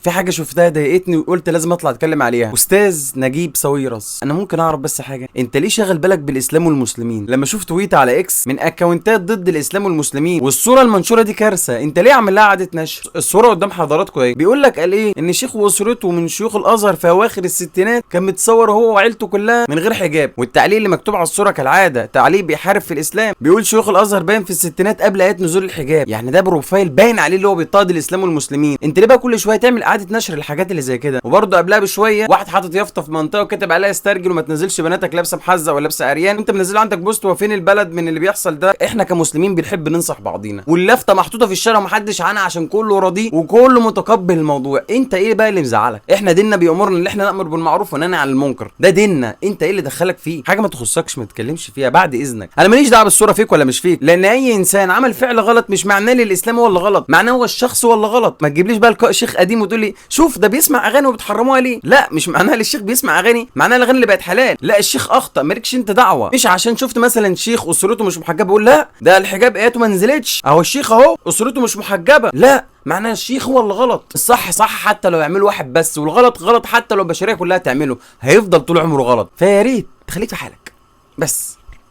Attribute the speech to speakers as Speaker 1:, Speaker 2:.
Speaker 1: في حاجه شفتها ضايقتني وقلت لازم اطلع اتكلم عليها. استاذ نجيب ساويرس، انا ممكن اعرف بس حاجه؟ انت ليه شاغل بالك بالاسلام والمسلمين؟ لما شفت تويت على اكس من اكونتات ضد الاسلام والمسلمين والصوره المنشوره دي كارثه، انت ليه عامل لها اعاده نشر؟ الصوره قدام حضراتكم اهي، بيقول لك قال ايه؟ ان شيخ واسرته من شيوخ الازهر في اواخر الستينات كان متصور هو وعيلته كلها من غير حجاب، والتعليق اللي مكتوب على الصوره كالعاده تعليق بيحارب في الاسلام، بيقول شيوخ الازهر باين في الستينات قبل ايات نزول الحجاب. يعني ده بروفايل باين عليه اللي هو بيضطهد الاسلام والمسلمين. انت ليه بقى كل شويه تعمل اعاده نشر الحاجات اللي زي كده؟ وبرده قبلها بشويه واحد حاطط يافطه في منطقه وكاتب عليها استرجل وما تنزلش بناتك لابسه محزه ولا لابسه عريان، انت منزل عندك بوست وفين البلد من اللي بيحصل ده؟ احنا كمسلمين بنحب ننصح بعضينا، واللافته محطوطه في الشارع ومحدش عنها عشان كله راضي وكله متقبل الموضوع. انت ايه بقى اللي مزعلك؟ احنا ديننا بيامرنا ان احنا نامر بالمعروف وننهى عن المنكر، ده ديننا. انت ايه اللي دخلك فيه؟ حاجه ما تخصكش ما تتكلمش فيها بعد اذنك. انا ماليش دعوه بالصوره فيك ولا مش فيك، لان اي انسان عمل فعل غلط مش معناه الاسلام هو اللي غلط، معناه هو الشخص هو اللي غلط. ما تجيبليش بقى لقاء شيخ قديم وتقول لي شوف ده بيسمع اغاني وبتحرموها ليه. لا، مش معناها الشيخ بيسمع اغاني معناها الاغاني اللي بقت حلال. لا، الشيخ اخطا، مالكش انت دعوه. مش عشان شفت مثلا شيخ اسرته مش محجبه بقول لا ده الحجاب اياته ما نزلتش، اهو الشيخ اهو اسرته مش محجبه. لا، معناه الشيخ هو اللي غلط. الصح صح حتى لو يعمله واحد بس، والغلط غلط حتى لو البشريه كلها تعمله، هيفضل طول عمره غلط. فيا ريت تخليك في حالك بس.